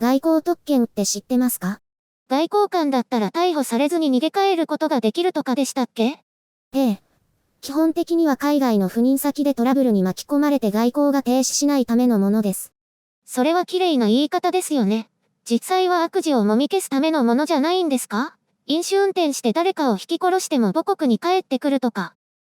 外交特権って知ってますか？外交官だったら逮捕されずに逃げ帰ることができるとかでしたっけ？ええ。基本的には海外の赴任先でトラブルに巻き込まれて外交が停止しないためのものです。それは綺麗な言い方ですよね。実際は悪事をもみ消すためのものじゃないんですか？飲酒運転して誰かを引き殺しても母国に帰ってくるとか。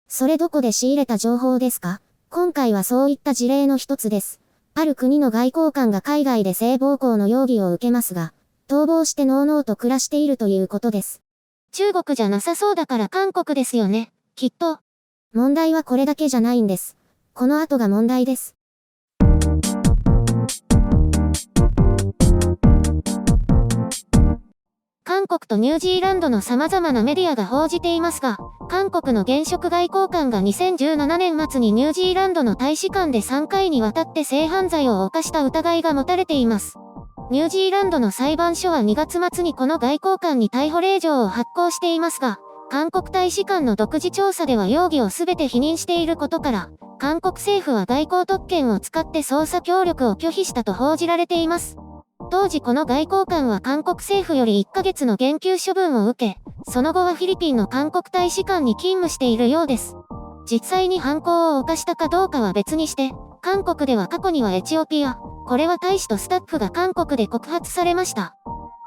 それどこで仕入れた情報ですか？今回はそういった事例の一つです。ある国の外交官が海外で性暴行の容疑を受けますが、逃亡してのうのうと暮らしているということです。中国じゃなさそうだから韓国ですよね、きっと。問題はこれだけじゃないんです。この後が問題です。韓国とニュージーランドの様々なメディアが報じていますが、韓国の現職外交官が2017年末にニュージーランドの大使館で3回にわたって性犯罪を犯した疑いが持たれています。ニュージーランドの裁判所は2月末にこの外交官に逮捕令状を発行していますが、韓国大使館の独自調査では容疑をすべて否認していることから、韓国政府は外交特権を使って捜査協力を拒否したと報じられています。当時この外交官は韓国政府より1ヶ月の減給処分を受け、その後はフィリピンの韓国大使館に勤務しているようです。実際に犯行を犯したかどうかは別にして、韓国では過去にはエチオピア、これは大使とスタッフが韓国で告発されました。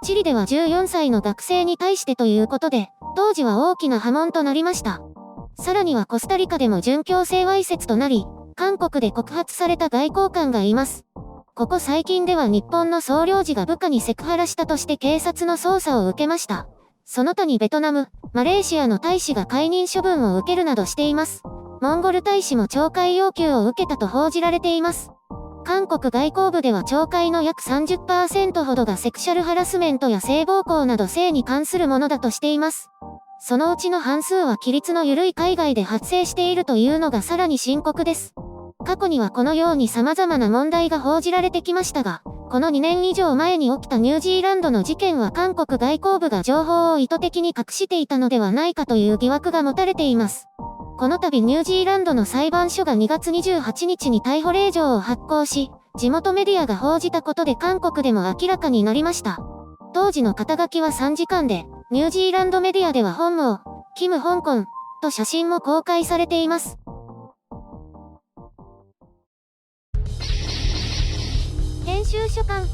チリでは14歳の学生に対してということで、当時は大きな波紋となりました。さらにはコスタリカでも準強制わいせつとなり、韓国で告発された外交官がいます。ここ最近では日本の総領事が部下にセクハラしたとして警察の捜査を受けました。その他にベトナム、マレーシアの大使が解任処分を受けるなどしています。モンゴル大使も懲戒要求を受けたと報じられています。韓国外交部では懲戒の約 30% ほどがセクシャルハラスメントや性暴行など性に関するものだとしています。そのうちの半数は規律の緩い海外で発生しているというのがさらに深刻です。過去にはこのように様々な問題が報じられてきましたが、この2年以上前に起きたニュージーランドの事件は韓国外交部が情報を意図的に隠していたのではないかという疑惑が持たれています。この度ニュージーランドの裁判所が2月28日に逮捕令状を発行し、地元メディアが報じたことで韓国でも明らかになりました。当時の肩書きは3時間で、ニュージーランドメディアでは本名、キム香港と写真も公開されています。編集所官。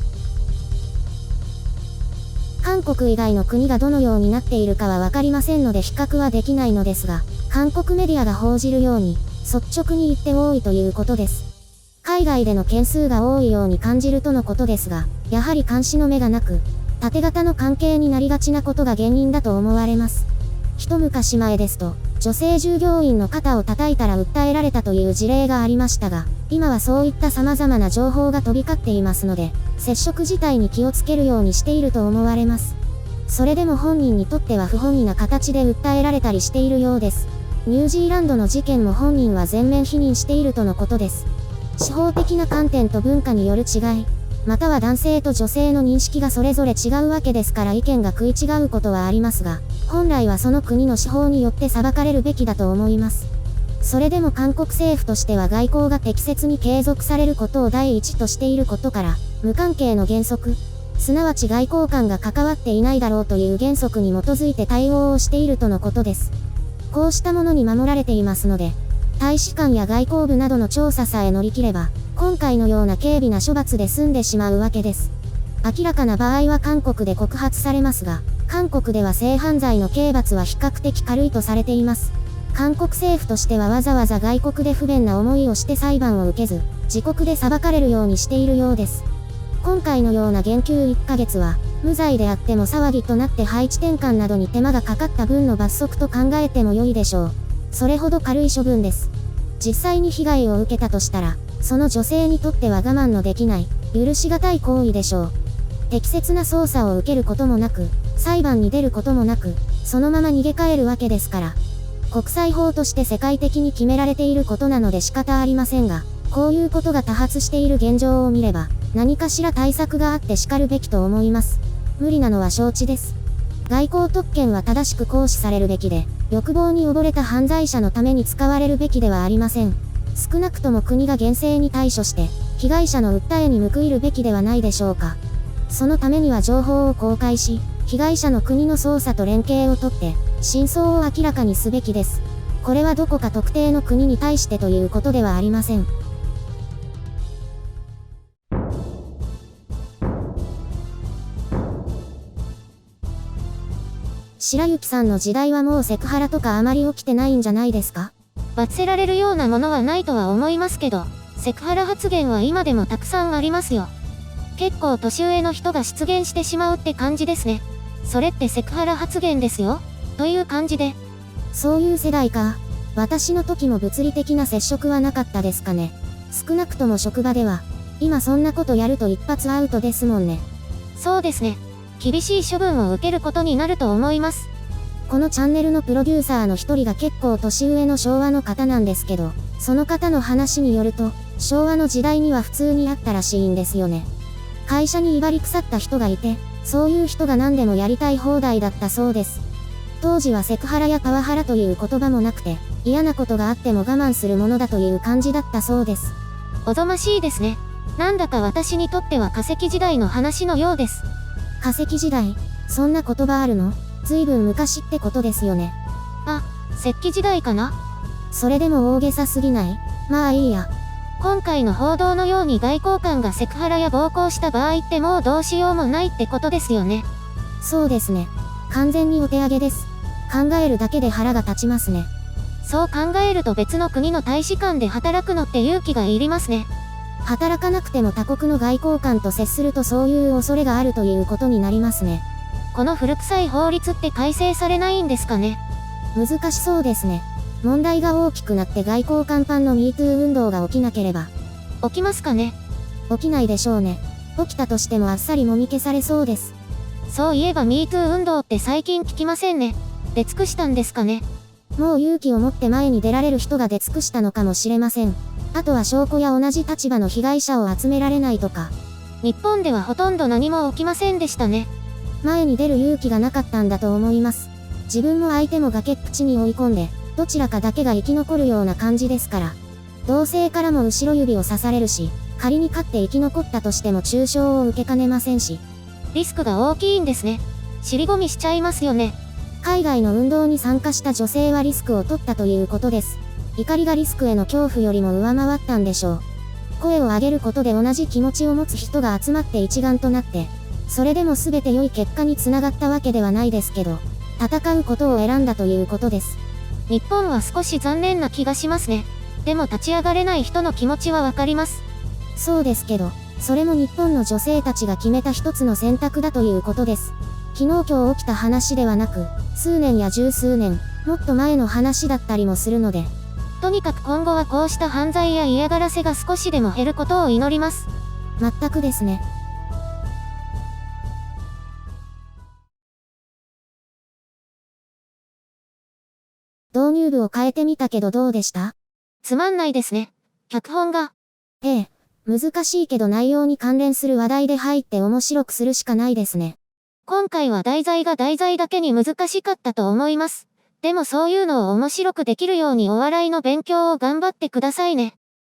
韓国以外の国がどのようになっているかはわかりませんので比較はできないのですが、韓国メディアが報じるように、率直に言って多いということです。海外での件数が多いように感じるとのことですが、やはり監視の目がなく、縦型の関係になりがちなことが原因だと思われます。一昔前ですと、女性従業員の肩を叩いたら訴えられたという事例がありましたが、今はそういった様々な情報が飛び交っていますので、接触自体に気をつけるようにしていると思われます。それでも本人にとっては不本意な形で訴えられたりしているようです。ニュージーランドの事件も本人は全面否認しているとのことです。司法的な観点と文化による違い、または男性と女性の認識がそれぞれ違うわけですから意見が食い違うことはありますが、本来はその国の司法によって裁かれるべきだと思います。それでも韓国政府としては外交が適切に継続されることを第一としていることから、無関係の原則、すなわち外交官が関わっていないだろうという原則に基づいて対応をしているとのことです。こうしたものに守られていますので、大使館や外交部などの調査さえ乗り切れば、今回のような軽微な処罰で済んでしまうわけです。明らかな場合は韓国で告発されますが、韓国では性犯罪の刑罰は比較的軽いとされています。韓国政府としてはわざわざ外国で不便な思いをして裁判を受けず、自国で裁かれるようにしているようです。今回のような減給1ヶ月は、無罪であっても騒ぎとなって配置転換などに手間がかかった分の罰則と考えても良いでしょう。それほど軽い処分です。実際に被害を受けたとしたら、その女性にとっては我慢のできない、許しがたい行為でしょう。適切な捜査を受けることもなく、裁判に出ることもなく、そのまま逃げ帰るわけですから。国際法として世界的に決められていることなので仕方ありませんが、こういうことが多発している現状を見れば、何かしら対策があってしかるべきと思います。無理なのは承知です。外交特権は正しく行使されるべきで、欲望に溺れた犯罪者のために使われるべきではありません。少なくとも国が厳正に対処して、被害者の訴えに報いるべきではないでしょうか。そのためには情報を公開し、被害者の国の捜査と連携をとって、真相を明らかにすべきです。これはどこか特定の国に対してということではありません。白雪さんの時代はもうセクハラとかあまり起きてないんじゃないですか？罰せられるようなものはないとは思いますけど、セクハラ発言は今でもたくさんありますよ。結構年上の人が出現してしまうって感じですね。それってセクハラ発言ですよという感じで。そういう世代か。私の時も物理的な接触はなかったですかね。少なくとも職場では。今そんなことやると一発アウトですもんね。そうですね。厳しい処分を受けることになると思います。このチャンネルのプロデューサーの一人が結構年上の昭和の方なんですけど、その方の話によると、昭和の時代には普通にあったらしいんですよね。会社に威張り腐った人がいて、そういう人が何でもやりたい放題だったそうです。当時はセクハラやパワハラという言葉もなくて、嫌なことがあっても我慢するものだという感じだったそうです。おぞましいですね。なんだか私にとっては化石時代の話のようです。化石時代？そんな言葉あるの？ずいぶん昔ってことですよね。あ、石器時代かな？それでも大げさすぎない？まあいいや。今回の報道のように外交官がセクハラや暴行した場合ってもうどうしようもないってことですよね。そうですね。完全にお手上げです。考えるだけで腹が立ちますね。そう考えると別の国の大使館で働くのって勇気がいりますね。働かなくても他国の外交官と接するとそういう恐れがあるということになりますね。この古臭い法律って改正されないんですかね。難しそうですね。問題が大きくなって外交官パンの MeToo 運動が起きなければ。起きますかね。起きないでしょうね。起きたとしてもあっさりもみ消されそうです。そういえば MeToo 運動って最近聞きませんね。出尽くしたんですかね。もう勇気を持って前に出られる人が出尽くしたのかもしれません。あとは証拠や同じ立場の被害者を集められないとか。日本ではほとんど何も起きませんでしたね。前に出る勇気がなかったんだと思います。自分も相手も崖っぷちに追い込んで、どちらかだけが生き残るような感じですから。同性からも後ろ指を刺されるし、仮に勝って生き残ったとしても中傷を受けかねませんし。リスクが大きいんですね。尻込みしちゃいますよね。海外の運動に参加した女性はリスクを取ったということです。怒りがリスクへの恐怖よりも上回ったんでしょう。声を上げることで同じ気持ちを持つ人が集まって一丸となって、それでも全て良い結果につながったわけではないですけど、戦うことを選んだということです。日本は少し残念な気がしますね。でも立ち上がれない人の気持ちはわかります。そうですけど、それも日本の女性たちが決めた一つの選択だということです。昨日今日起きた話ではなく、数年や十数年、もっと前の話だったりもするので。とにかく今後はこうした犯罪や嫌がらせが少しでも減ることを祈ります。全くですね。導入部を変えてみたけどどうでした？つまんないですね。脚本が。ええ、難しいけど内容に関連する話題で入って面白くするしかないですね。今回は題材が題材だけに難しかったと思います。でもそういうのを面白くできるようにお笑いの勉強を頑張ってくださいね。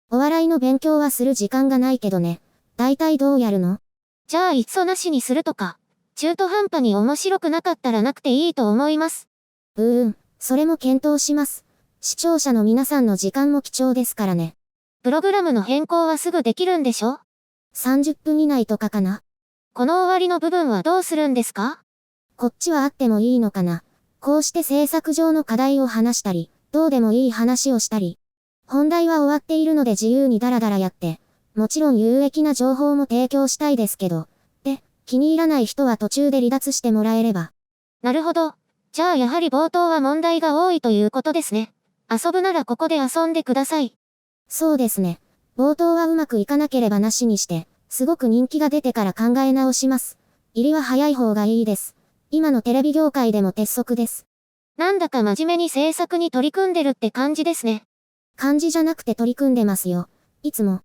お笑いの勉強はする時間がないけどね。だいたいどうやるの？じゃあいっそなしにするとか。中途半端に面白くなかったらなくていいと思います。それも検討します。視聴者の皆さんの時間も貴重ですからね。プログラムの変更はすぐできるんでしょ？ 30 分以内とかかな。この終わりの部分はどうするんですか？こっちはあってもいいのかな。こうして制作上の課題を話したり、どうでもいい話をしたり。本題は終わっているので自由にダラダラやって、もちろん有益な情報も提供したいですけど、で、気に入らない人は途中で離脱してもらえれば。なるほど。じゃあやはり冒頭は問題が多いということですね。遊ぶならここで遊んでください。そうですね。冒頭はうまくいかなければなしにして、すごく人気が出てから考え直します。入りは早い方がいいです。今のテレビ業界でも鉄則です。なんだか真面目に制作に取り組んでるって感じですね。感じじゃなくて取り組んでますよ。いつも。